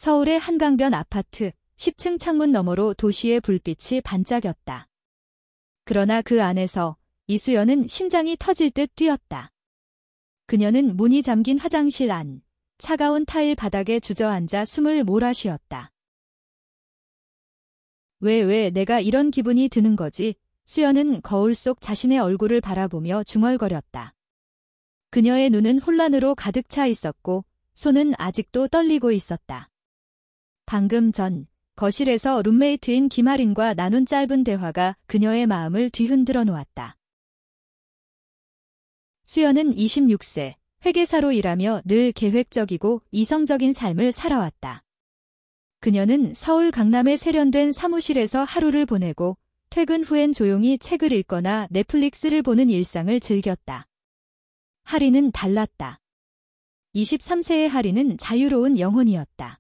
서울의 한강변 아파트 10층 창문 너머로 도시의 불빛이 반짝였다. 그러나 그 안에서 이수연은 심장이 터질 듯 뛰었다. 그녀는 문이 잠긴 화장실 안, 차가운 타일 바닥에 주저앉아 숨을 몰아쉬었다. 왜 내가 이런 기분이 드는 거지? 수연은 거울 속 자신의 얼굴을 바라보며 중얼거렸다. 그녀의 눈은 혼란으로 가득 차 있었고 손은 아직도 떨리고 있었다. 방금 전 거실에서 룸메이트인 김아린과 나눈 짧은 대화가 그녀의 마음을 뒤흔들어 놓았다. 수연은 26세, 회계사로 일하며 늘 계획적이고 이성적인 삶을 살아왔다. 그녀는 서울 강남의 세련된 사무실에서 하루를 보내고 퇴근 후엔 조용히 책을 읽거나 넷플릭스를 보는 일상을 즐겼다. 하리는 달랐다. 23세의 하리는 자유로운 영혼이었다.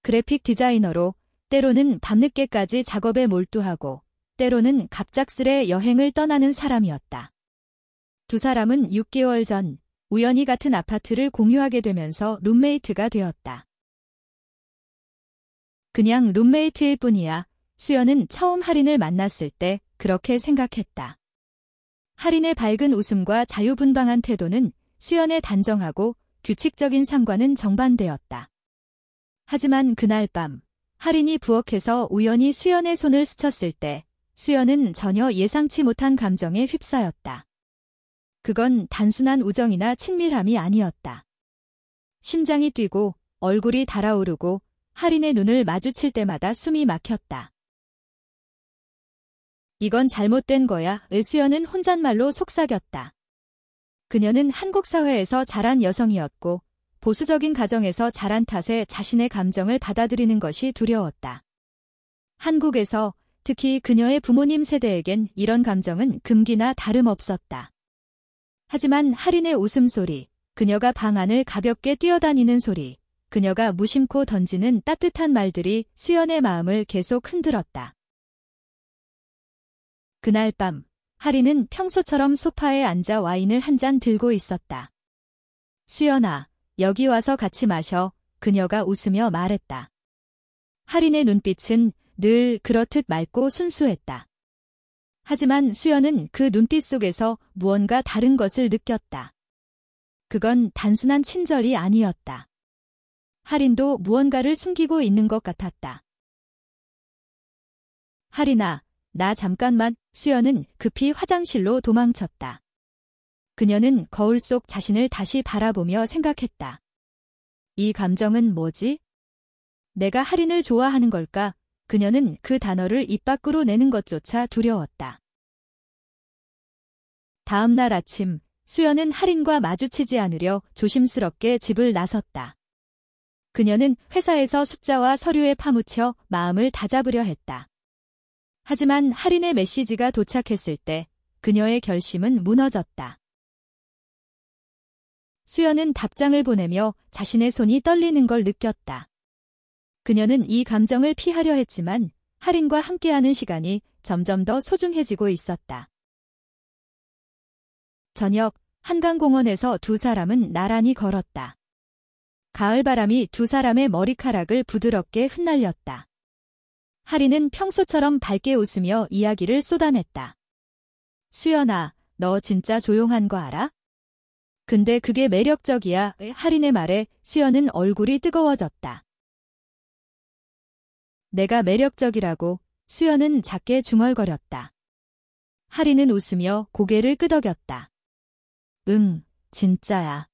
그래픽 디자이너로 때로는 밤늦게까지 작업에 몰두하고 때로는 갑작스레 여행을 떠나는 사람이었다. 두 사람은 6개월 전 우연히 같은 아파트를 공유하게 되면서 룸메이트가 되었다. 그냥 룸메이트일 뿐이야. 수연은 처음 하린을 만났을 때 그렇게 생각했다. 하린의 밝은 웃음과 자유분방한 태도는 수연의 단정하고 규칙적인 삶과는 정반대였다. 하지만 그날 밤 하린이 부엌에서 우연히 수연의 손을 스쳤을 때 수연은 전혀 예상치 못한 감정에 휩싸였다. 그건 단순한 우정이나 친밀함이 아니었다. 심장이 뛰고 얼굴이 달아오르고 하린의 눈을 마주칠 때마다 숨이 막혔다. 이건 잘못된 거야. 수연은 혼잣말로 속삭였다. 그녀는 한국 사회에서 자란 여성이었고 보수적인 가정에서 자란 탓에 자신의 감정을 받아들이는 것이 두려웠다. 한국에서 특히 그녀의 부모님 세대에겐 이런 감정은 금기나 다름없었다. 하지만 하린의 웃음소리, 그녀가 방 안을 가볍게 뛰어다니는 소리, 그녀가 무심코 던지는 따뜻한 말들이 수연의 마음을 계속 흔들었다. 그날 밤, 하린은 평소처럼 소파에 앉아 와인을 한 잔 들고 있었다. 수연아, 여기 와서 같이 마셔. 그녀가 웃으며 말했다. 하린의 눈빛은 늘 그렇듯 맑고 순수했다. 하지만 수연은 그 눈빛 속에서 무언가 다른 것을 느꼈다. 그건 단순한 친절이 아니었다. 하린도 무언가를 숨기고 있는 것 같았다. 하린아, 나 잠깐만. 수연은 급히 화장실로 도망쳤다. 그녀는 거울 속 자신을 다시 바라보며 생각했다. 이 감정은 뭐지? 내가 하린을 좋아하는 걸까? 그녀는 그 단어를 입 밖으로 내는 것조차 두려웠다. 다음 날 아침, 수연은 하린과 마주치지 않으려 조심스럽게 집을 나섰다. 그녀는 회사에서 숫자와 서류에 파묻혀 마음을 다잡으려 했다. 하지만 하린의 메시지가 도착했을 때 그녀의 결심은 무너졌다. 수연은 답장을 보내며 자신의 손이 떨리는 걸 느꼈다. 그녀는 이 감정을 피하려 했지만 하린과 함께하는 시간이 점점 더 소중해지고 있었다. 저녁, 한강공원에서 두 사람은 나란히 걸었다. 가을바람이 두 사람의 머리카락을 부드럽게 흩날렸다. 하린은 평소처럼 밝게 웃으며 이야기를 쏟아냈다. 수연아, 너 진짜 조용한 거 알아? 근데 그게 매력적이야. 하린의 말에 수연은 얼굴이 뜨거워졌다. 내가 매력적이라고. 수연은 작게 중얼거렸다. 하린은 웃으며 고개를 끄덕였다. 응, 진짜야.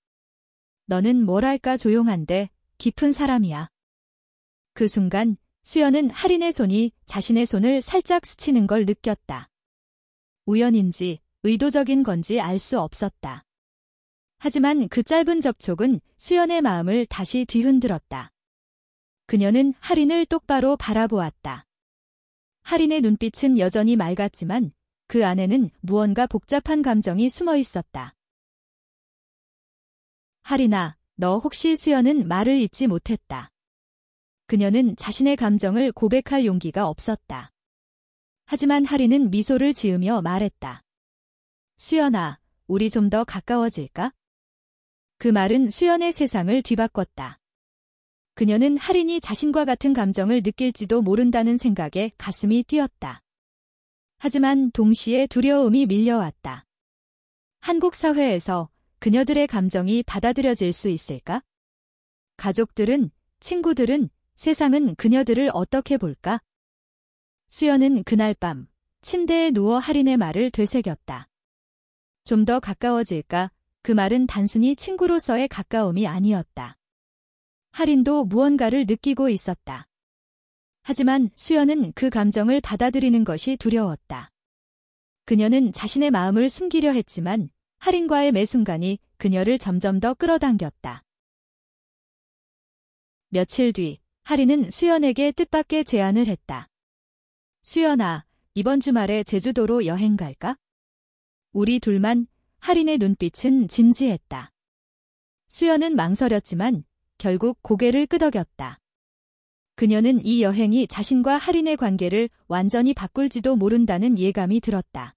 너는 뭐랄까 조용한데 깊은 사람이야. 그 순간 수연은 하린의 손이 자신의 손을 살짝 스치는 걸 느꼈다. 우연인지 의도적인 건지 알 수 없었다. 하지만 그 짧은 접촉은 수연의 마음을 다시 뒤흔들었다. 그녀는 하린을 똑바로 바라보았다. 하린의 눈빛은 여전히 맑았지만 그 안에는 무언가 복잡한 감정이 숨어 있었다. 하린아, 너 혹시 수연은 말을 잇지 못했다. 그녀는 자신의 감정을 고백할 용기가 없었다. 하지만 하린은 미소를 지으며 말했다. 수연아, 우리 좀 더 가까워질까? 그 말은 수연의 세상을 뒤바꿨다. 그녀는 할인이 자신과 같은 감정을 느낄지도 모른다는 생각에 가슴이 뛰었다. 하지만 동시에 두려움이 밀려왔다. 한국 사회에서 그녀들의 감정이 받아들여질 수 있을까? 가족들은, 친구들은, 세상은 그녀들을 어떻게 볼까? 수연은 그날 밤 침대에 누워 할인의 말을 되새겼다. 좀 더 가까워질까? 그 말은 단순히 친구로서의 가까움이 아니었다. 할인도 무언가를 느끼고 있었다. 하지만 수연은 그 감정을 받아들이는 것이 두려웠다. 그녀는 자신의 마음을 숨기려 했지만 할인과의 매 순간이 그녀를 점점 더 끌어당겼다. 며칠 뒤 할인은 수연에게 뜻밖의 제안을 했다. 수연아, 이번 주말에 제주도로 여행 갈까? 우리 둘만. 할인의 눈빛은 진지했다. 수연은 망설였지만 결국 고개를 끄덕였다. 그녀는 이 여행이 자신과 할인의 관계를 완전히 바꿀지도 모른다는 예감이 들었다.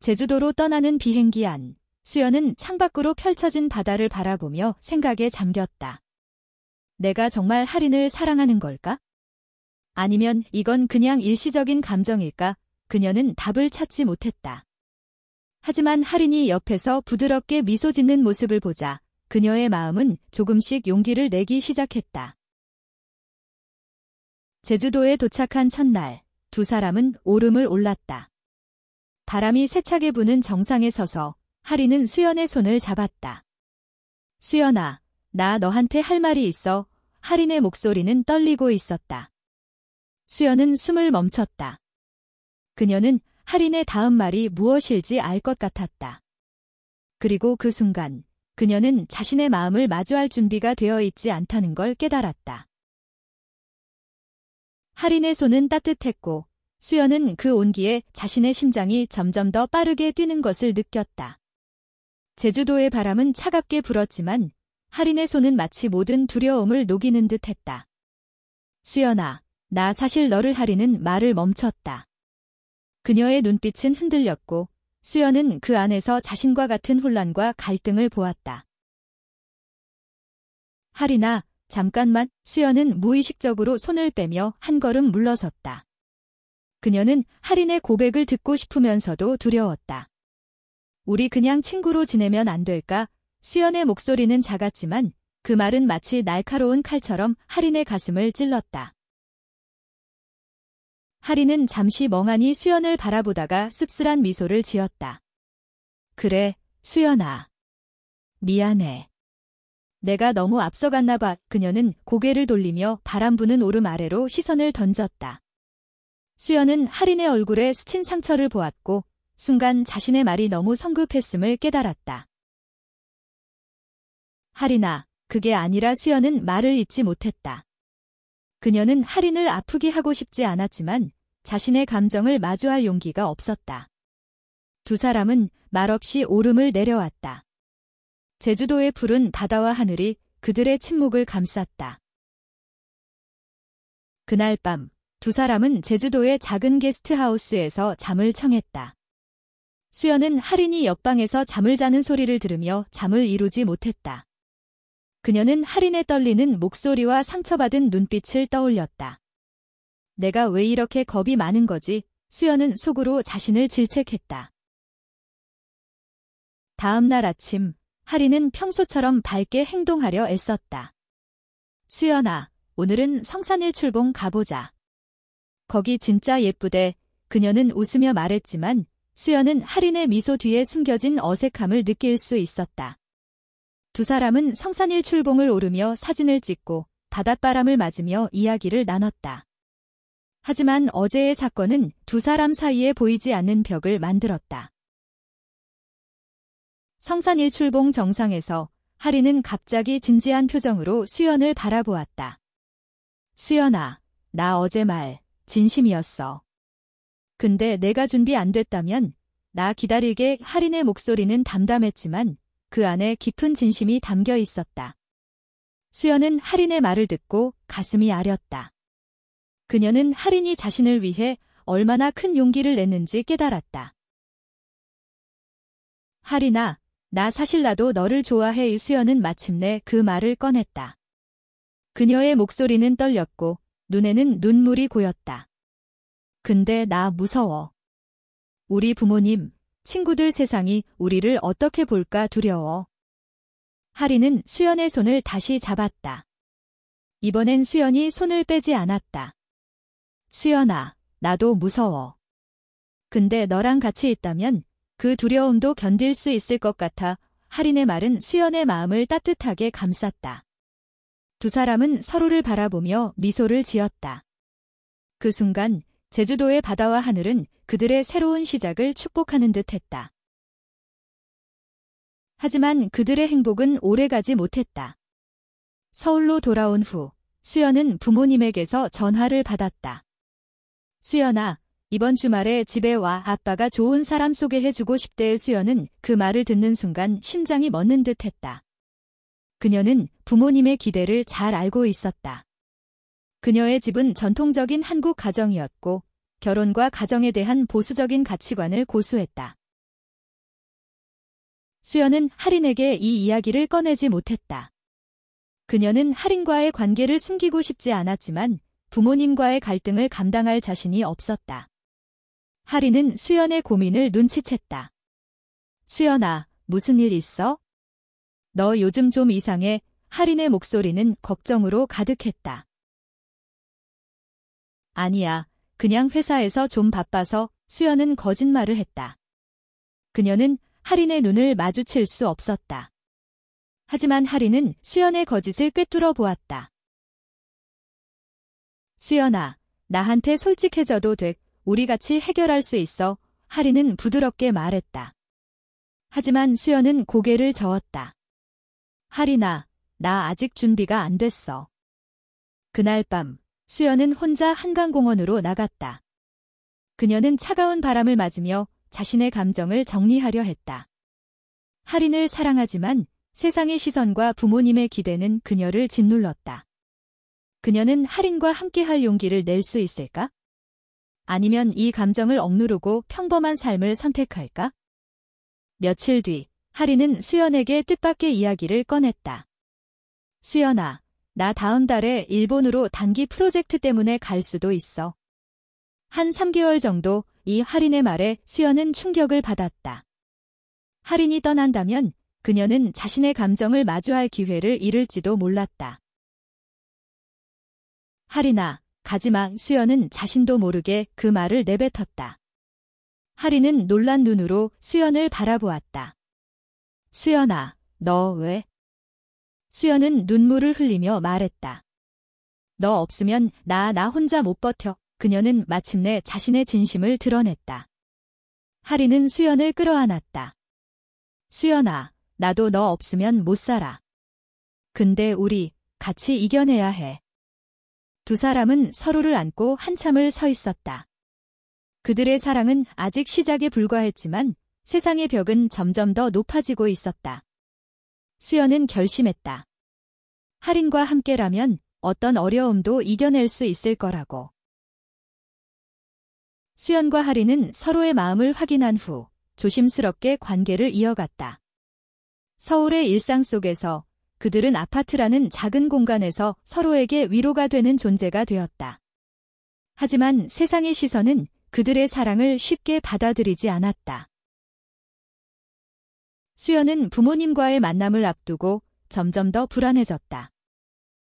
제주도로 떠나는 비행기 안, 수연은 창밖으로 펼쳐진 바다를 바라보며 생각에 잠겼다. 내가 정말 할인을 사랑하는 걸까? 아니면 이건 그냥 일시적인 감정일까? 그녀는 답을 찾지 못했다. 하지만 할인이 옆에서 부드럽게 미소 짓는 모습을 보자 그녀의 마음은 조금씩 용기를 내기 시작했다. 제주도에 도착한 첫날, 두 사람은 오름을 올랐다. 바람이 세차게 부는 정상에 서서 할인은 수연의 손을 잡았다. 수연아, 나 너한테 할 말이 있어. 할인의 목소리는 떨리고 있었다. 수연은 숨을 멈췄다. 그녀는 할인의 다음 말이 무엇일지 알 것 같았다. 그리고 그 순간 그녀는 자신의 마음을 마주할 준비가 되어 있지 않다는 걸 깨달았다. 할인의 손은 따뜻했고 수연은 그 온기에 자신의 심장이 점점 더 빠르게 뛰는 것을 느꼈다. 제주도의 바람은 차갑게 불었지만 할인의 손은 마치 모든 두려움을 녹이는 듯 했다. 수연아, 나 사실 너를. 할인은 말을 멈췄다. 그녀의 눈빛은 흔들렸고 수연은 그 안에서 자신과 같은 혼란과 갈등을 보았다. 할인아, 잠깐만. 수연은 무의식적으로 손을 빼며 한 걸음 물러섰다. 그녀는 할인의 고백을 듣고 싶으면서도 두려웠다. 우리 그냥 친구로 지내면 안 될까? 수연의 목소리는 작았지만 그 말은 마치 날카로운 칼처럼 할인의 가슴을 찔렀다. 할인은 잠시 멍하니 수연을 바라보다가 씁쓸한 미소를 지었다. 그래, 수연아. 미안해. 내가 너무 앞서갔나 봐. 그녀는 고개를 돌리며 바람 부는 오름 아래로 시선을 던졌다. 수연은 할인의 얼굴에 스친 상처를 보았고 순간 자신의 말이 너무 성급했음을 깨달았다. 할인아, 그게 아니라. 수연은 말을 잇지 못했다. 그녀는 할인을 아프게 하고 싶지 않았지만 자신의 감정을 마주할 용기가 없었다. 두 사람은 말없이 오름을 내려왔다. 제주도의 푸른 바다와 하늘이 그들의 침묵을 감쌌다. 그날 밤, 두 사람은 제주도의 작은 게스트하우스에서 잠을 청했다. 수연은 할인이 옆방에서 잠을 자는 소리를 들으며 잠을 이루지 못했다. 그녀는 할인의 떨리는 목소리와 상처받은 눈빛을 떠올렸다. 내가 왜 이렇게 겁이 많은 거지? 수연은 속으로 자신을 질책했다. 다음 날 아침, 할인은 평소처럼 밝게 행동하려 애썼다. 수연아, 오늘은 성산일출봉 가보자. 거기 진짜 예쁘대. 그녀는 웃으며 말했지만 수연은 할인의 미소 뒤에 숨겨진 어색함을 느낄 수 있었다. 두 사람은 성산일출봉을 오르며 사진을 찍고 바닷바람을 맞으며 이야기를 나눴다. 하지만 어제의 사건은 두 사람 사이에 보이지 않는 벽을 만들었다. 성산일출봉 정상에서 할인은 갑자기 진지한 표정으로 수연을 바라보았다. 수연아, 나 어제 말 진심이었어. 근데 내가 준비 안 됐다면 나 기다리게. 할인의 목소리는 담담했지만 그 안에 깊은 진심이 담겨 있었다. 수연은 할인의 말을 듣고 가슴이 아렸다. 그녀는 할인이 자신을 위해 얼마나 큰 용기를 냈는지 깨달았다. 할인아, 사실 나도 너를 좋아해. 수연은 마침내 그 말을 꺼냈다. 그녀의 목소리는 떨렸고 눈에는 눈물이 고였다. 근데 나 무서워. 우리 부모님, 친구들 세상이 우리를 어떻게 볼까 두려워. 하리는 수연의 손을 다시 잡았다. 이번엔 수연이 손을 빼지 않았다. 수연아, 나도 무서워. 근데 너랑 같이 있다면 그 두려움도 견딜 수 있을 것 같아. 하린의 말은 수연의 마음을 따뜻하게 감쌌다. 두 사람은 서로를 바라보며 미소를 지었다. 그 순간 제주도의 바다와 하늘은 그들의 새로운 시작을 축복하는 듯했다. 하지만 그들의 행복은 오래가지 못했다. 서울로 돌아온 후 수연은 부모님에게서 전화를 받았다. 수연아, 이번 주말에 집에 와. 아빠가 좋은 사람 소개해주고 싶대. 수연은 그 말을 듣는 순간 심장이 멎는 듯했다. 그녀는 부모님의 기대를 잘 알고 있었다. 그녀의 집은 전통적인 한국 가정이었고 결혼과 가정에 대한 보수적인 가치관을 고수했다. 수연은 하린에게 이 이야기를 꺼내지 못했다. 그녀는 하린과의 관계를 숨기고 싶지 않았지만 부모님과의 갈등을 감당할 자신이 없었다. 하린은 수연의 고민을 눈치챘다. 수연아, 무슨 일 있어? 너 요즘 좀 이상해. 하린의 목소리는 걱정으로 가득했다. 아니야, 그냥 회사에서 좀 바빠서. 수연은 거짓말을 했다. 그녀는 하린의 눈을 마주칠 수 없었다. 하지만 하린은 수연의 거짓을 꿰뚫어 보았다. 수연아, 나한테 솔직해져도 돼. 우리 같이 해결할 수 있어. 하린은 부드럽게 말했다. 하지만 수연은 고개를 저었다. 하린아, 나 아직 준비가 안 됐어. 그날 밤, 수연은 혼자 한강공원으로 나갔다. 그녀는 차가운 바람을 맞으며 자신의 감정을 정리하려 했다. 하린을 사랑하지만 세상의 시선과 부모님의 기대는 그녀를 짓눌렀다. 그녀는 하린과 함께할 용기를 낼 수 있을까? 아니면 이 감정을 억누르고 평범한 삶을 선택할까? 며칠 뒤, 하린은 수연에게 뜻밖의 이야기를 꺼냈다. 수연아, 나 다음 달에 일본으로 단기 프로젝트 때문에 갈 수도 있어. 한 3개월 정도. 이 하린의 말에 수연은 충격을 받았다. 하린이 떠난다면 그녀는 자신의 감정을 마주할 기회를 잃을지도 몰랐다. 하린아, 가지마. 수연은 자신도 모르게 그 말을 내뱉었다. 하린은 놀란 눈으로 수연을 바라보았다. 수연아, 너 왜? 수연은 눈물을 흘리며 말했다. 너 없으면 나 혼자 못 버텨. 그녀는 마침내 자신의 진심을 드러냈다. 하린은 수연을 끌어안았다. 수연아, 나도 너 없으면 못 살아. 근데 우리 같이 이겨내야 해. 두 사람은 서로를 안고 한참을 서 있었다. 그들의 사랑은 아직 시작에 불과했지만 세상의 벽은 점점 더 높아지고 있었다. 수연은 결심했다. 하린과 함께라면 어떤 어려움도 이겨낼 수 있을 거라고. 수연과 하린은 서로의 마음을 확인한 후 조심스럽게 관계를 이어갔다. 서울의 일상 속에서 그들은 아파트라는 작은 공간에서 서로에게 위로가 되는 존재가 되었다. 하지만 세상의 시선은 그들의 사랑을 쉽게 받아들이지 않았다. 수연은 부모님과의 만남을 앞두고 점점 더 불안해졌다.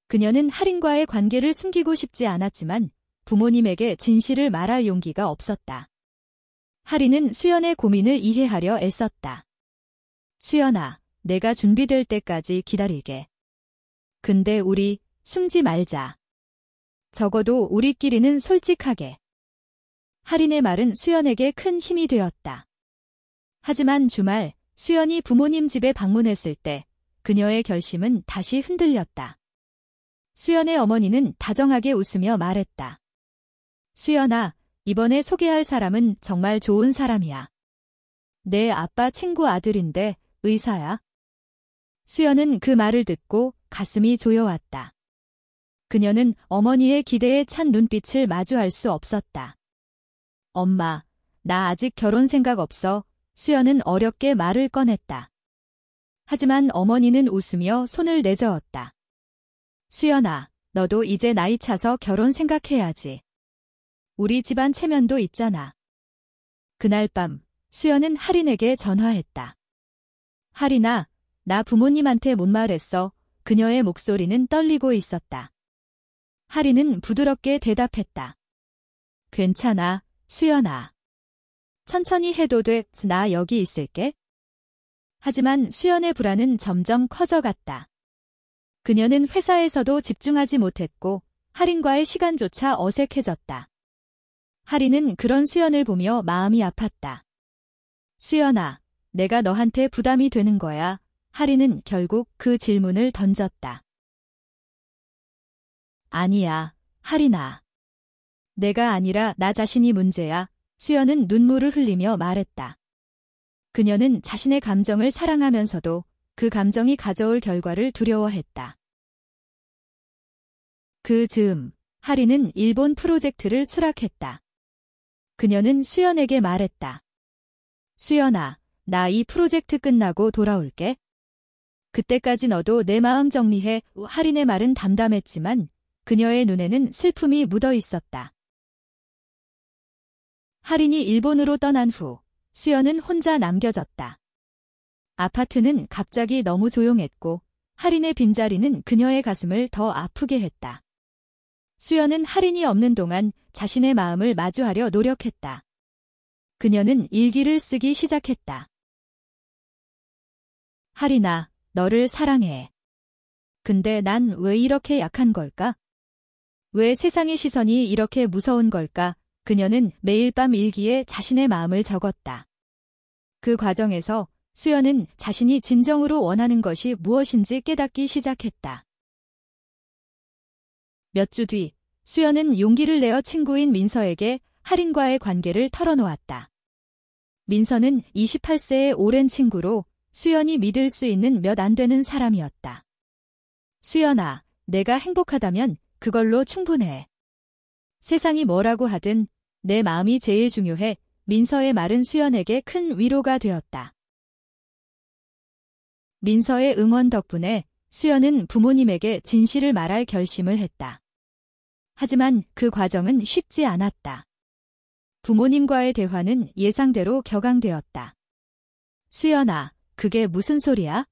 그녀는 하린과의 관계를 숨기고 싶지 않았지만 부모님에게 진실을 말할 용기가 없었다. 하린은 수연의 고민을 이해하려 애썼다. 수연아, 내가 준비될 때까지 기다릴게. 근데 우리 숨지 말자. 적어도 우리끼리는 솔직하게. 하린의 말은 수연에게 큰 힘이 되었다. 하지만 주말 수연이 부모님 집에 방문했을 때 그녀의 결심은 다시 흔들렸다. 수연의 어머니는 다정하게 웃으며 말했다. 수연아, 이번에 소개할 사람은 정말 좋은 사람이야. 내 아빠 친구 아들인데 의사야. 수연은 그 말을 듣고 가슴이 조여왔다. 그녀는 어머니의 기대에 찬 눈빛을 마주할 수 없었다. 엄마, 나 아직 결혼 생각 없어. 수연은 어렵게 말을 꺼냈다. 하지만 어머니는 웃으며 손을 내저었다. 수연아, 너도 이제 나이 차서 결혼 생각해야지. 우리 집안 체면도 있잖아. 그날 밤 수연은 할인에게 전화했다. 할인아, 나 부모님한테 못 말했어. 그녀의 목소리는 떨리고 있었다. 할인은 부드럽게 대답했다. 괜찮아, 수연아. 천천히 해도 돼. 나 여기 있을게. 하지만 수연의 불안은 점점 커져갔다. 그녀는 회사에서도 집중하지 못했고 할인과의 시간조차 어색해졌다. 할인은 그런 수연을 보며 마음이 아팠다. 수연아, 내가 너한테 부담이 되는 거야. 할인은 결국 그 질문을 던졌다. 아니야, 할인아. 내가 아니라 나 자신이 문제야. 수연은 눈물을 흘리며 말했다. 그녀는 자신의 감정을 사랑하면서도 그 감정이 가져올 결과를 두려워했다. 그 즈음, 할인은 일본 프로젝트를 수락했다. 그녀는 수연에게 말했다. 수연아, 나 이 프로젝트 끝나고 돌아올게. 그때까지 너도 내 마음 정리해. 할인의 말은 담담했지만 그녀의 눈에는 슬픔이 묻어 있었다. 할인이 일본으로 떠난 후 수연은 혼자 남겨졌다. 아파트는 갑자기 너무 조용했고 할인의 빈자리는 그녀의 가슴을 더 아프게 했다. 수연은 할인이 없는 동안 자신의 마음을 마주하려 노력했다. 그녀는 일기를 쓰기 시작했다. 할인아, 너를 사랑해. 근데 난 왜 이렇게 약한 걸까? 왜 세상의 시선이 이렇게 무서운 걸까? 그녀는 매일 밤 일기에 자신의 마음을 적었다. 그 과정에서 수연은 자신이 진정으로 원하는 것이 무엇인지 깨닫기 시작했다. 몇 주 뒤, 수연은 용기를 내어 친구인 민서에게 할인과의 관계를 털어놓았다. 민서는 28세의 오랜 친구로 수연이 믿을 수 있는 몇 안 되는 사람이었다. 수연아, 내가 행복하다면 그걸로 충분해. 세상이 뭐라고 하든 내 마음이 제일 중요해. 민서의 말은 수연에게 큰 위로가 되었다. 민서의 응원 덕분에 수연은 부모님에게 진실을 말할 결심을 했다. 하지만 그 과정은 쉽지 않았다. 부모님과의 대화는 예상대로 격앙되었다. 수연아, 그게 무슨 소리야?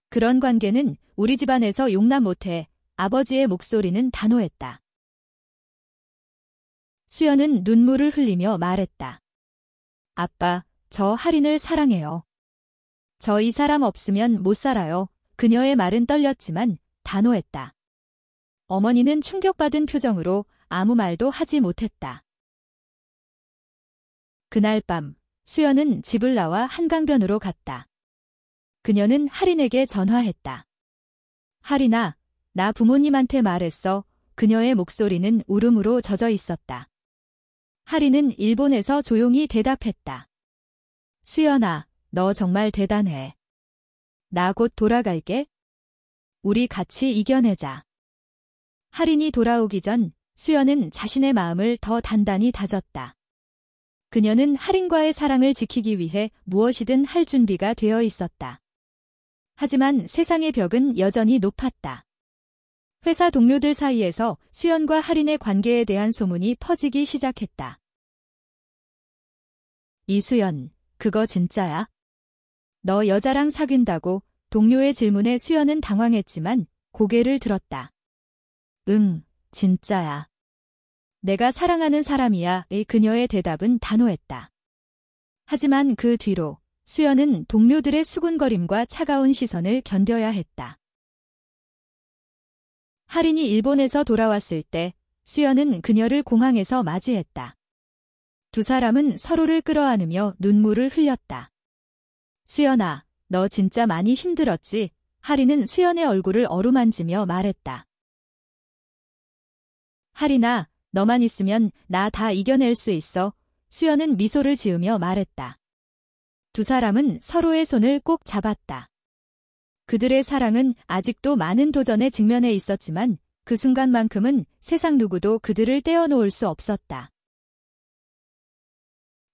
그런 관계는 우리 집안에서 용납 못해. 아버지의 목소리는 단호했다. 수연은 눈물을 흘리며 말했다. 아빠, 저 할인을 사랑해요. 저 이 사람 없으면 못 살아요. 그녀의 말은 떨렸지만 단호했다. 어머니는 충격받은 표정으로 아무 말도 하지 못했다. 그날 밤, 수연은 집을 나와 한강변으로 갔다. 그녀는 할인에게 전화했다. 할인아, 나 부모님한테 말했어. 그녀의 목소리는 울음으로 젖어 있었다. 할인은 일본에서 조용히 대답했다. 수연아, 너 정말 대단해. 나 곧 돌아갈게. 우리 같이 이겨내자. 할인이 돌아오기 전 수연은 자신의 마음을 더 단단히 다졌다. 그녀는 할인과의 사랑을 지키기 위해 무엇이든 할 준비가 되어 있었다. 하지만 세상의 벽은 여전히 높았다. 회사 동료들 사이에서 수연과 할인의 관계에 대한 소문이 퍼지기 시작했다. 이수연, 그거 진짜야? 너 여자랑 사귄다고? 동료의 질문에 수연은 당황했지만 고개를 들었다. 응, 진짜야. 내가 사랑하는 사람이야. 그녀의 대답은 단호했다. 하지만 그 뒤로 수연은 동료들의 수군거림과 차가운 시선을 견뎌야 했다. 할인이 일본에서 돌아왔을 때 수연은 그녀를 공항에서 맞이했다. 두 사람은 서로를 끌어안으며 눈물을 흘렸다. 수연아, 너 진짜 많이 힘들었지? 할인은 수연의 얼굴을 어루만지며 말했다. 할인아, 너만 있으면 나 다 이겨낼 수 있어. 수연은 미소를 지으며 말했다. 두 사람은 서로의 손을 꼭 잡았다. 그들의 사랑은 아직도 많은 도전에 직면해 있었지만 그 순간만큼은 세상 누구도 그들을 떼어놓을 수 없었다.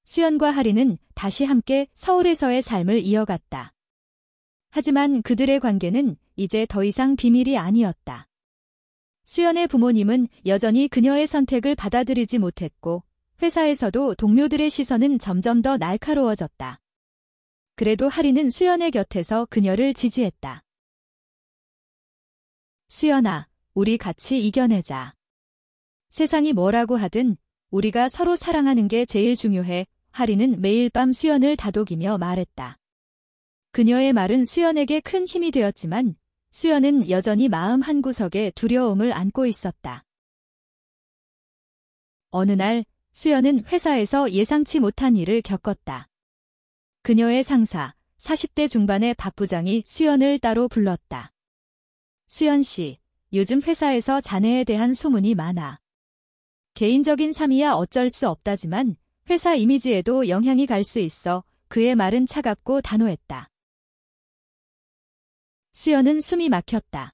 수연과 할인은 다시 함께 서울에서의 삶을 이어갔다. 하지만 그들의 관계는 이제 더 이상 비밀이 아니었다. 수연의 부모님은 여전히 그녀의 선택을 받아들이지 못했고 회사에서도 동료들의 시선은 점점 더 날카로워졌다. 그래도 하리는 수연의 곁에서 그녀를 지지했다. 수연아, 우리 같이 이겨내자. 세상이 뭐라고 하든 우리가 서로 사랑하는 게 제일 중요해. 하리는 매일 밤 수연을 다독이며 말했다. 그녀의 말은 수연에게 큰 힘이 되었지만 수연은 여전히 마음 한구석에 두려움을 안고 있었다. 어느 날 수연은 회사에서 예상치 못한 일을 겪었다. 그녀의 상사, 40대 중반의 박 부장이 수연을 따로 불렀다. 수연 씨, 요즘 회사에서 자네에 대한 소문이 많아. 개인적인 삶이야 어쩔 수 없다지만 회사 이미지에도 영향이 갈 수 있어. 그의 말은 차갑고 단호했다. 수연은 숨이 막혔다.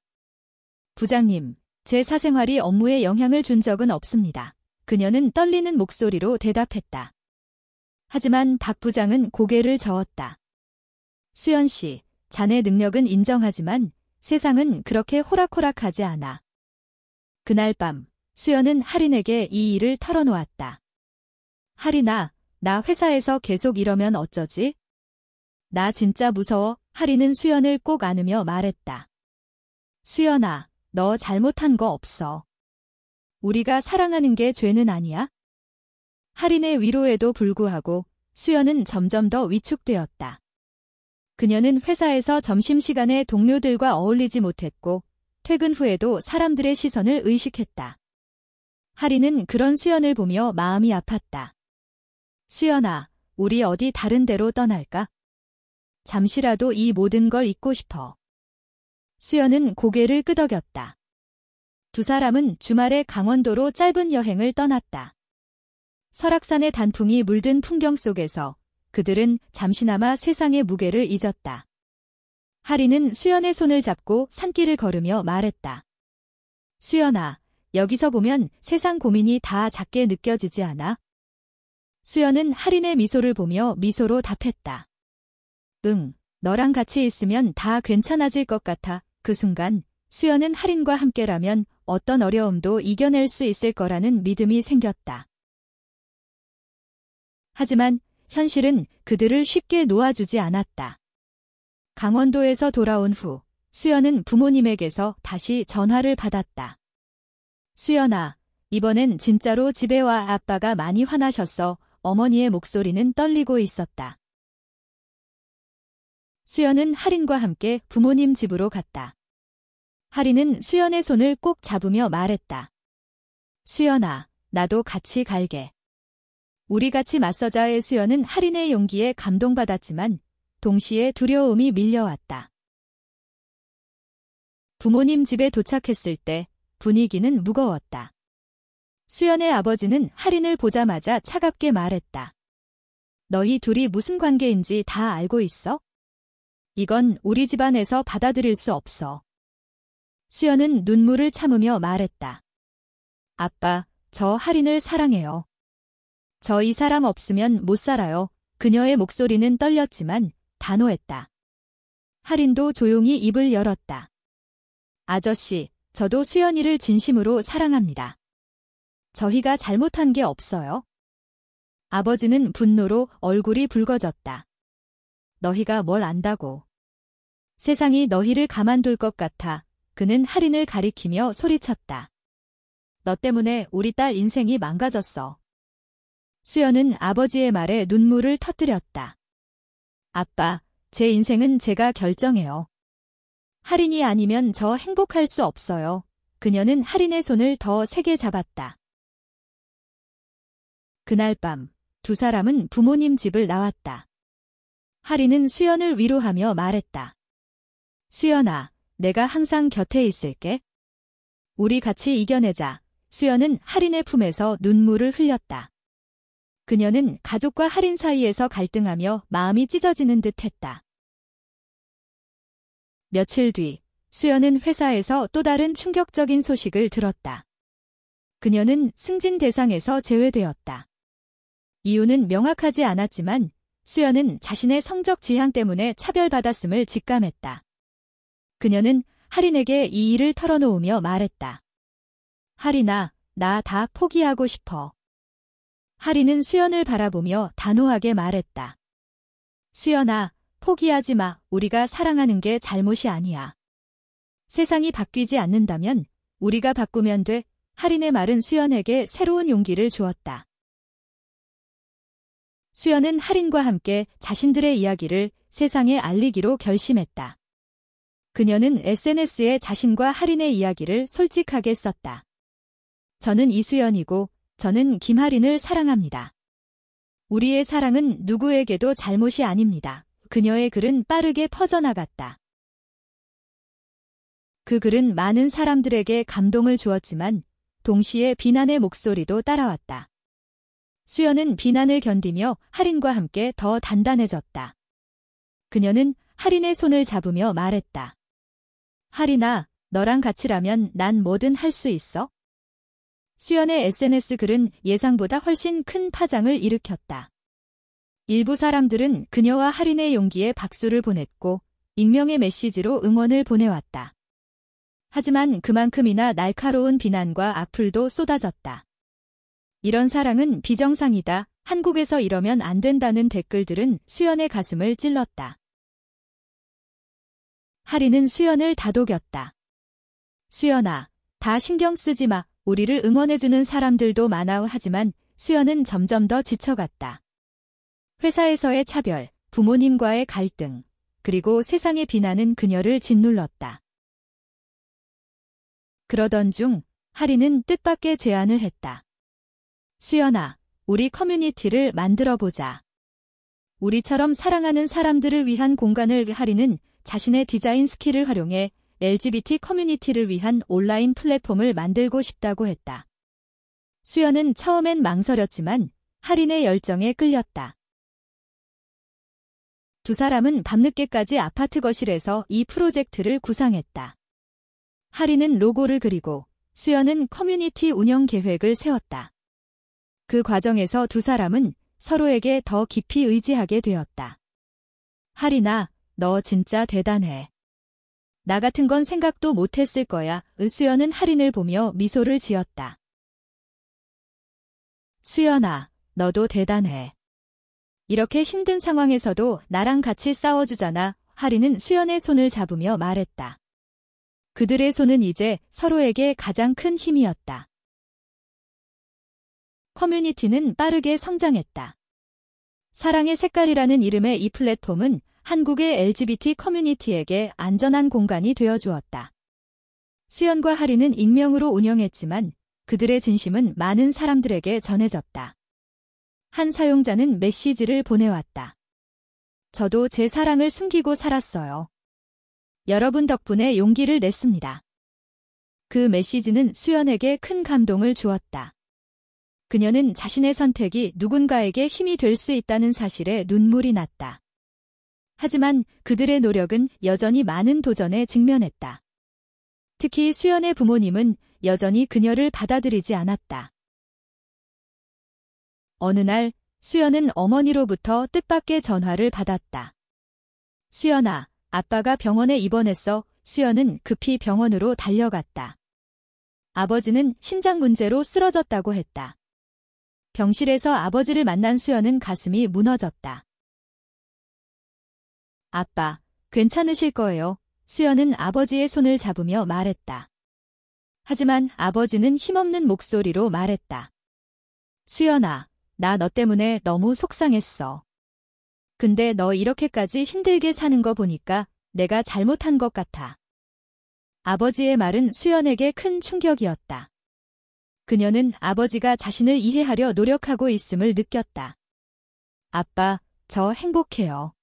부장님, 제 사생활이 업무에 영향을 준 적은 없습니다. 그녀는 떨리는 목소리로 대답했다. 하지만 박 부장은 고개를 저었다. 수연 씨, 자네 능력은 인정하지만 세상은 그렇게 호락호락하지 않아. 그날 밤, 수연은 하린에게 이 일을 털어놓았다. 하린아, 나 회사에서 계속 이러면 어쩌지? 나 진짜 무서워. 하린은 수연을 꼭 안으며 말했다. 수연아, 너 잘못한 거 없어. 우리가 사랑하는 게 죄는 아니야? 하린의 위로에도 불구하고 수연은 점점 더 위축되었다. 그녀는 회사에서 점심시간에 동료들과 어울리지 못했고 퇴근 후에도 사람들의 시선을 의식했다. 하린은 그런 수연을 보며 마음이 아팠다. 수연아, 우리 어디 다른 데로 떠날까? 잠시라도 이 모든 걸 잊고 싶어. 수연은 고개를 끄덕였다. 두 사람은 주말에 강원도로 짧은 여행을 떠났다. 설악산의 단풍이 물든 풍경 속에서 그들은 잠시나마 세상의 무게를 잊었다. 하리는 수연의 손을 잡고 산길을 걸으며 말했다. 수연아, 여기서 보면 세상 고민이 다 작게 느껴지지 않아? 수연은 하린의 미소를 보며 미소로 답했다. 응, 너랑 같이 있으면 다 괜찮아질 것 같아. 그 순간 수연은 하린과 함께라면 어떤 어려움도 이겨낼 수 있을 거라는 믿음이 생겼다. 하지만 현실은 그들을 쉽게 놓아주지 않았다. 강원도에서 돌아온 후 수연은 부모님에게서 다시 전화를 받았다. 수연아, 이번엔 진짜로 집에 와. 아빠가 많이 화나셨어. 어머니의 목소리는 떨리고 있었다. 수연은 하린과 함께 부모님 집으로 갔다. 하린은 수연의 손을 꼭 잡으며 말했다. 수연아, 나도 같이 갈게. 우리 같이 맞서자의 수연은 하린의 용기에 감동받았지만 동시에 두려움이 밀려왔다. 부모님 집에 도착했을 때 분위기는 무거웠다. 수연의 아버지는 하린을 보자마자 차갑게 말했다. 너희 둘이 무슨 관계인지 다 알고 있어? 이건 우리 집안에서 받아들일 수 없어. 수연은 눈물을 참으며 말했다. 아빠, 저 하린을 사랑해요. 저 이 사람 없으면 못 살아요. 그녀의 목소리는 떨렸지만 단호했다. 하린도 조용히 입을 열었다. 아저씨, 저도 수연이를 진심으로 사랑합니다. 저희가 잘못한 게 없어요. 아버지는 분노로 얼굴이 붉어졌다. 너희가 뭘 안다고. 세상이 너희를 가만둘 것 같아. 그는 하린을 가리키며 소리쳤다. 너 때문에 우리 딸 인생이 망가졌어. 수연은 아버지의 말에 눈물을 터뜨렸다. 아빠, 제 인생은 제가 결정해요. 하린이 아니면 저 행복할 수 없어요. 그녀는 하린의 손을 더 세게 잡았다. 그날 밤, 두 사람은 부모님 집을 나왔다. 하린은 수연을 위로하며 말했다. 수연아, 내가 항상 곁에 있을게. 우리 같이 이겨내자. 수연은 하린의 품에서 눈물을 흘렸다. 그녀는 가족과 하린 사이에서 갈등하며 마음이 찢어지는 듯 했다. 며칠 뒤, 수연은 회사에서 또 다른 충격적인 소식을 들었다. 그녀는 승진 대상에서 제외되었다. 이유는 명확하지 않았지만 수연은 자신의 성적 지향 때문에 차별받았음을 직감했다. 그녀는 하린에게 이 일을 털어놓으며 말했다. 하린아, 나 다 포기하고 싶어. 하린은 수연을 바라보며 단호하게 말했다. 수연아, 포기하지 마. 우리가 사랑하는 게 잘못이 아니야. 세상이 바뀌지 않는다면 우리가 바꾸면 돼. 하린의 말은 수연에게 새로운 용기를 주었다. 수연은 하린과 함께 자신들의 이야기를 세상에 알리기로 결심했다. 그녀는 SNS에 자신과 하린의 이야기를 솔직하게 썼다. 저는 이수연이고 저는 김하린을 사랑합니다. 우리의 사랑은 누구에게도 잘못이 아닙니다. 그녀의 글은 빠르게 퍼져나갔다. 그 글은 많은 사람들에게 감동을 주었지만 동시에 비난의 목소리도 따라왔다. 수연은 비난을 견디며 하린과 함께 더 단단해졌다. 그녀는 하린의 손을 잡으며 말했다. 하린아, 너랑 같이라면 난 뭐든 할 수 있어? 수연의 SNS 글은 예상보다 훨씬 큰 파장을 일으켰다. 일부 사람들은 그녀와 하린의 용기에 박수를 보냈고 익명의 메시지로 응원을 보내왔다. 하지만 그만큼이나 날카로운 비난과 악플도 쏟아졌다. 이런 사랑은 비정상이다. 한국에서 이러면 안 된다는 댓글들은 수연의 가슴을 찔렀다. 하린은 수연을 다독였다. 수연아, 다 신경 쓰지 마. 우리를 응원해주는 사람들도 많아. 하지만 수연은 점점 더 지쳐갔다. 회사에서의 차별, 부모님과의 갈등, 그리고 세상의 비난은 그녀를 짓눌렀다. 그러던 중 하린은 뜻밖의 제안을 했다. 수연아, 우리 커뮤니티를 만들어보자. 우리처럼 사랑하는 사람들을 위한 공간을. 하린은 자신의 디자인 스킬을 활용해 LGBT 커뮤니티를 위한 온라인 플랫폼을 만들고 싶다고 했다. 수연은 처음엔 망설였지만 하린의 열정에 끌렸다. 두 사람은 밤늦게까지 아파트 거실에서 이 프로젝트를 구상했다. 하린은 로고를 그리고 수연은 커뮤니티 운영 계획을 세웠다. 그 과정에서 두 사람은 서로에게 더 깊이 의지하게 되었다. 하린아, 너 진짜 대단해. 나 같은 건 생각도 못했을 거야. 수연은 하린을 보며 미소를 지었다. 수연아, 너도 대단해. 이렇게 힘든 상황에서도 나랑 같이 싸워주잖아. 하린은 수연의 손을 잡으며 말했다. 그들의 손은 이제 서로에게 가장 큰 힘이었다. 커뮤니티는 빠르게 성장했다. 사랑의 색깔이라는 이름의 이 플랫폼은 한국의 LGBT 커뮤니티에게 안전한 공간이 되어주었다. 수연과 하린은 익명으로 운영했지만 그들의 진심은 많은 사람들에게 전해졌다. 한 사용자는 메시지를 보내왔다. 저도 제 사랑을 숨기고 살았어요. 여러분 덕분에 용기를 냈습니다. 그 메시지는 수연에게 큰 감동을 주었다. 그녀는 자신의 선택이 누군가에게 힘이 될 수 있다는 사실에 눈물이 났다. 하지만 그들의 노력은 여전히 많은 도전에 직면했다. 특히 수연의 부모님은 여전히 그녀를 받아들이지 않았다. 어느 날 수연은 어머니로부터 뜻밖의 전화를 받았다. 수연아, 아빠가 병원에 입원했어. 수연은 급히 병원으로 달려갔다. 아버지는 심장 문제로 쓰러졌다고 했다. 병실에서 아버지를 만난 수연은 가슴이 무너졌다. 아빠, 괜찮으실 거예요. 수연은 아버지의 손을 잡으며 말했다. 하지만 아버지는 힘없는 목소리로 말했다. 수연아, 나 너 때문에 너무 속상했어. 근데 너 이렇게까지 힘들게 사는 거 보니까 내가 잘못한 것 같아. 아버지의 말은 수연에게 큰 충격이었다. 그녀는 아버지가 자신을 이해하려 노력하고 있음을 느꼈다. 아빠, 저 행복해요.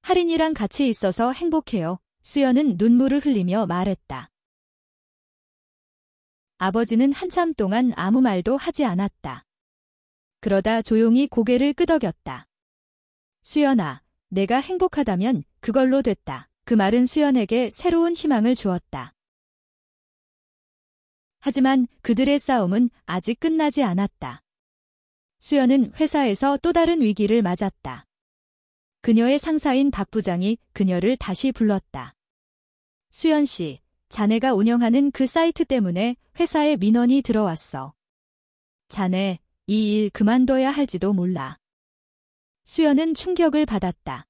하린이랑 같이 있어서 행복해요. 수연은 눈물을 흘리며 말했다. 아버지는 한참 동안 아무 말도 하지 않았다. 그러다 조용히 고개를 끄덕였다. 수연아, 내가 행복하다면 그걸로 됐다. 그 말은 수연에게 새로운 희망을 주었다. 하지만 그들의 싸움은 아직 끝나지 않았다. 수연은 회사에서 또 다른 위기를 맞았다. 그녀의 상사인 박 부장이 그녀를 다시 불렀다. 수연 씨, 자네가 운영하는 그 사이트 때문에 회사에 민원이 들어왔어. 자네, 이 일 그만둬야 할지도 몰라. 수연은 충격을 받았다.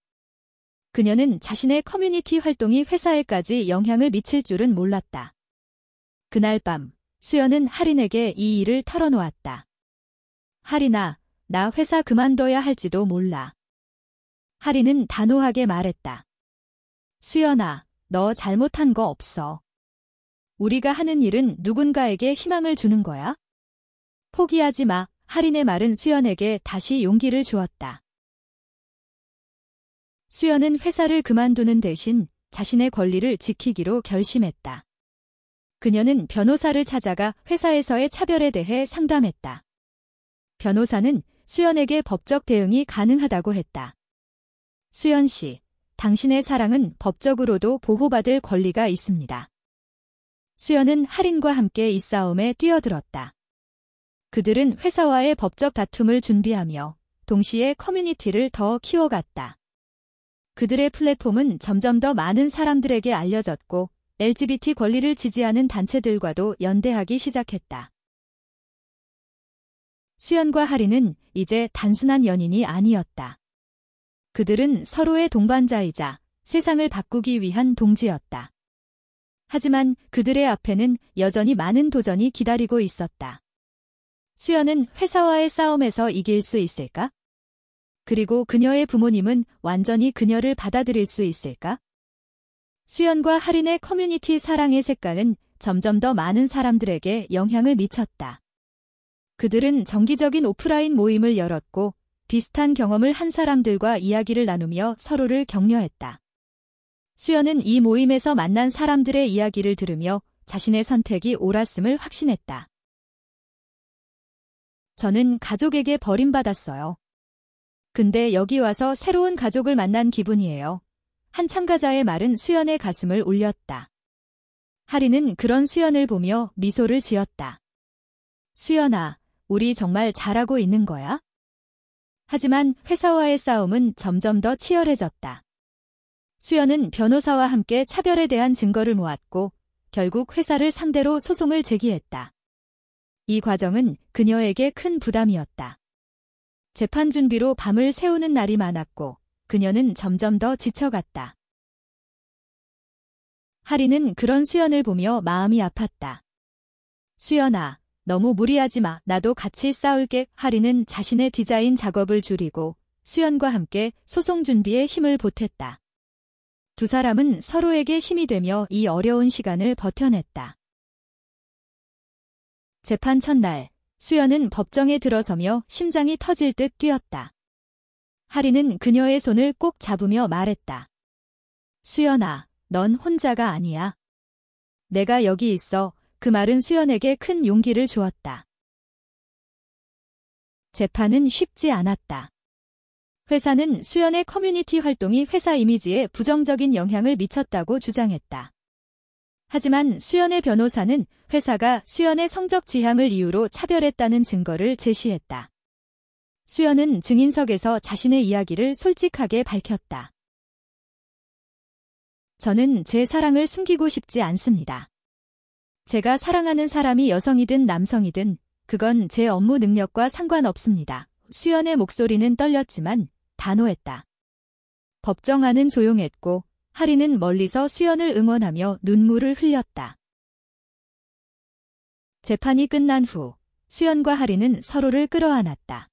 그녀는 자신의 커뮤니티 활동이 회사에까지 영향을 미칠 줄은 몰랐다. 그날 밤, 수연은 하린에게 이 일을 털어놓았다. 하린아, 나 회사 그만둬야 할지도 몰라. 하린은 단호하게 말했다. 수연아, 너 잘못한 거 없어. 우리가 하는 일은 누군가에게 희망을 주는 거야? 포기하지 마. 하린의 말은 수연에게 다시 용기를 주었다. 수연은 회사를 그만두는 대신 자신의 권리를 지키기로 결심했다. 그녀는 변호사를 찾아가 회사에서의 차별에 대해 상담했다. 변호사는 수연에게 법적 대응이 가능하다고 했다. 수연 씨, 당신의 사랑은 법적으로도 보호받을 권리가 있습니다. 수연은 하린과 함께 이 싸움에 뛰어들었다. 그들은 회사와의 법적 다툼을 준비하며 동시에 커뮤니티를 더 키워갔다. 그들의 플랫폼은 점점 더 많은 사람들에게 알려졌고 LGBT 권리를 지지하는 단체들과도 연대하기 시작했다. 수연과 하린은 이제 단순한 연인이 아니었다. 그들은 서로의 동반자이자 세상을 바꾸기 위한 동지였다. 하지만 그들의 앞에는 여전히 많은 도전이 기다리고 있었다. 수연은 회사와의 싸움에서 이길 수 있을까? 그리고 그녀의 부모님은 완전히 그녀를 받아들일 수 있을까? 수연과 하린의 커뮤니티 사랑의 색깔은 점점 더 많은 사람들에게 영향을 미쳤다. 그들은 정기적인 오프라인 모임을 열었고 비슷한 경험을 한 사람들과 이야기를 나누며 서로를 격려했다. 수연은 이 모임에서 만난 사람들의 이야기를 들으며 자신의 선택이 옳았음을 확신했다. 저는 가족에게 버림받았어요. 근데 여기 와서 새로운 가족을 만난 기분이에요. 한 참가자의 말은 수연의 가슴을 울렸다. 하린은 그런 수연을 보며 미소를 지었다. 수연아, 우리 정말 잘하고 있는 거야? 하지만 회사와의 싸움은 점점 더 치열해졌다. 수연은 변호사와 함께 차별에 대한 증거를 모았고 결국 회사를 상대로 소송을 제기했다. 이 과정은 그녀에게 큰 부담이었다. 재판 준비로 밤을 새우는 날이 많았고 그녀는 점점 더 지쳐갔다. 하린은 그런 수연을 보며 마음이 아팠다. 수연아, 너무 무리하지 마. 나도 같이 싸울게. 하린은 자신의 디자인 작업을 줄이고 수연과 함께 소송 준비에 힘을 보탰다. 두 사람은 서로에게 힘이 되며 이 어려운 시간을 버텨냈다. 재판 첫날, 수연은 법정에 들어서며 심장이 터질 듯 뛰었다. 하린은 그녀의 손을 꼭 잡으며 말했다. 수연아, 넌 혼자가 아니야. 내가 여기 있어. 그 말은 수연에게 큰 용기를 주었다. 재판은 쉽지 않았다. 회사는 수연의 커뮤니티 활동이 회사 이미지에 부정적인 영향을 미쳤다고 주장했다. 하지만 수연의 변호사는 회사가 수연의 성적 지향을 이유로 차별했다는 증거를 제시했다. 수연은 증인석에서 자신의 이야기를 솔직하게 밝혔다. 저는 제 사랑을 숨기고 싶지 않습니다. 제가 사랑하는 사람이 여성이든 남성이든 그건 제 업무 능력과 상관없습니다. 수연의 목소리는 떨렸지만 단호했다. 법정 안은 조용했고 하린은 멀리서 수연을 응원하며 눈물을 흘렸다. 재판이 끝난 후 수연과 하린은 서로를 끌어안았다.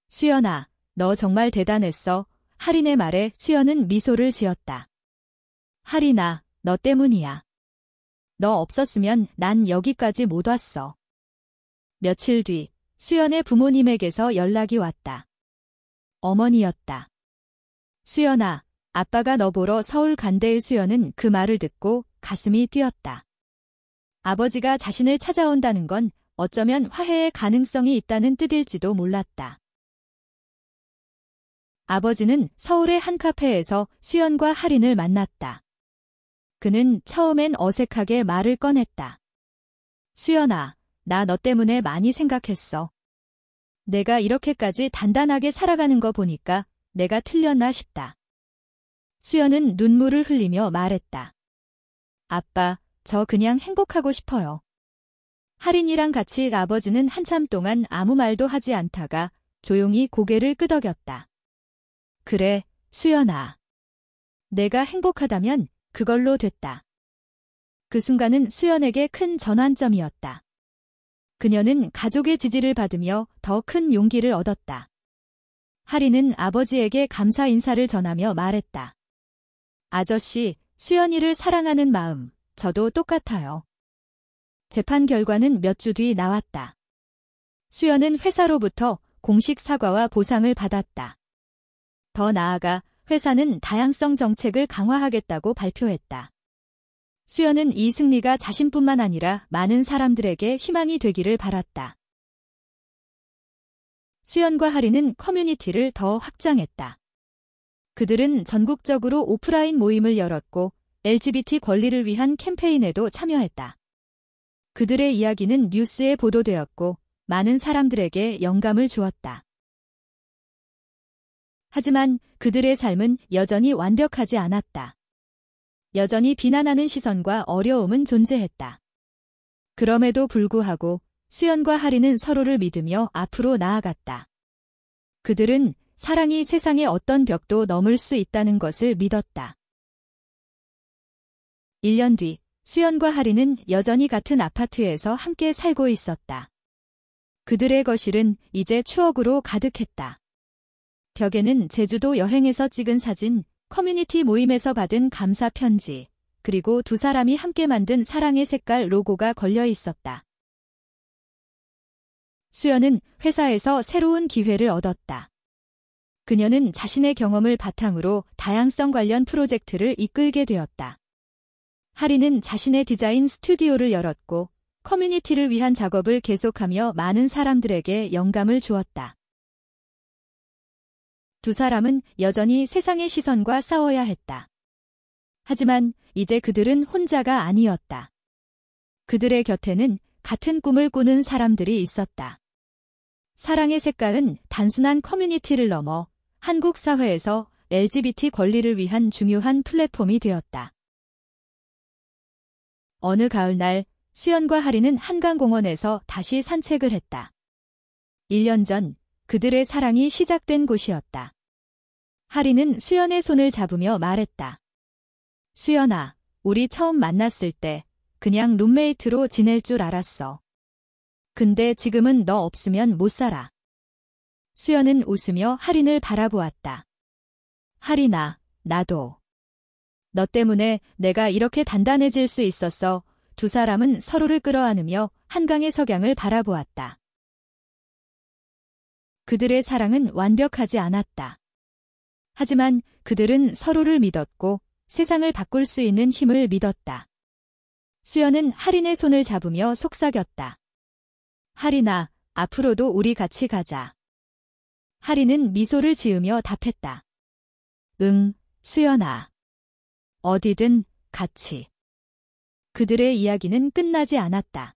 수연아, 너 정말 대단했어. 하린의 말에 수연은 미소를 지었다. 하린아, 너 때문이야. 너 없었으면 난 여기까지 못 왔어. 며칠 뒤 수연의 부모님에게서 연락이 왔다. 어머니였다. 수연아, 아빠가 너 보러 서울 간대의. 수연은 그 말을 듣고 가슴이 뛰었다. 아버지가 자신을 찾아온다는 건 어쩌면 화해의 가능성이 있다는 뜻일지도 몰랐다. 아버지는 서울의 한 카페에서 수연과 하린을 만났다. 그는 처음엔 어색하게 말을 꺼냈다. 수연아, 나 너 때문에 많이 생각했어. 내가 이렇게까지 단단하게 살아가는 거 보니까 내가 틀렸나 싶다. 수연은 눈물을 흘리며 말했다. 아빠, 저 그냥 행복하고 싶어요. 할인이랑 같이 아버지는 한참 동안 아무 말도 하지 않다가 조용히 고개를 끄덕였다. 그래, 수연아. 내가 행복하다면 그걸로 됐다. 그 순간은 수연에게 큰 전환점이었다. 그녀는 가족의 지지를 받으며 더 큰 용기를 얻었다. 할인은 아버지에게 감사 인사를 전하며 말했다. 아저씨, 수연이를 사랑하는 마음, 저도 똑같아요. 재판 결과는 몇 주 뒤 나왔다. 수연은 회사로부터 공식 사과와 보상을 받았다. 더 나아가 회사는 다양성 정책을 강화하겠다고 발표했다. 수연은 이 승리가 자신뿐만 아니라 많은 사람들에게 희망이 되기를 바랐다. 수연과 할인은 커뮤니티를 더 확장했다. 그들은 전국적으로 오프라인 모임을 열었고 LGBT 권리를 위한 캠페인에도 참여했다. 그들의 이야기는 뉴스에 보도되었고 많은 사람들에게 영감을 주었다. 하지만 그들의 삶은 여전히 완벽하지 않았다. 여전히 비난하는 시선과 어려움은 존재했다. 그럼에도 불구하고 수연과 할인은 서로를 믿으며 앞으로 나아갔다. 그들은 사랑이 세상의 어떤 벽도 넘을 수 있다는 것을 믿었다. 1년 뒤 수연과 할인은 여전히 같은 아파트에서 함께 살고 있었다. 그들의 거실은 이제 추억으로 가득했다. 벽에는 제주도 여행에서 찍은 사진, 커뮤니티 모임에서 받은 감사 편지, 그리고 두 사람이 함께 만든 사랑의 색깔 로고가 걸려 있었다. 수연은 회사에서 새로운 기회를 얻었다. 그녀는 자신의 경험을 바탕으로 다양성 관련 프로젝트를 이끌게 되었다. 할인은 자신의 디자인 스튜디오를 열었고 커뮤니티를 위한 작업을 계속하며 많은 사람들에게 영감을 주었다. 두 사람은 여전히 세상의 시선과 싸워야 했다. 하지만 이제 그들은 혼자가 아니었다. 그들의 곁에는 같은 꿈을 꾸는 사람들이 있었다. 사랑의 색깔은 단순한 커뮤니티를 넘어 한국 사회에서 LGBT 권리를 위한 중요한 플랫폼이 되었다. 어느 가을날 수연과 할인은 한강공원에서 다시 산책을 했다. 1년 전 그들의 사랑이 시작된 곳이었다. 할인은 수연의 손을 잡으며 말했다. 수연아, 우리 처음 만났을 때 그냥 룸메이트로 지낼 줄 알았어. 근데 지금은 너 없으면 못 살아. 수연은 웃으며 할인을 바라보았다. 할인아, 나도. 너 때문에 내가 이렇게 단단해질 수 있었어. 두 사람은 서로를 끌어안으며 한강의 석양을 바라보았다. 그들의 사랑은 완벽하지 않았다. 하지만 그들은 서로를 믿었고 세상을 바꿀 수 있는 힘을 믿었다. 수연은 할인의 손을 잡으며 속삭였다. 할인아, 앞으로도 우리 같이 가자. 할인은 미소를 지으며 답했다. 응, 수연아. 어디든 같이. 그들의 이야기는 끝나지 않았다.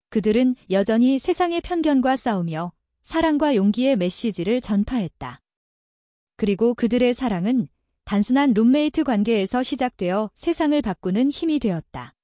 그들은 여전히 세상의 편견과 싸우며 사랑과 용기의 메시지를 전파했다. 그리고 그들의 사랑은 단순한 룸메이트 관계에서 시작되어 세상을 바꾸는 힘이 되었다.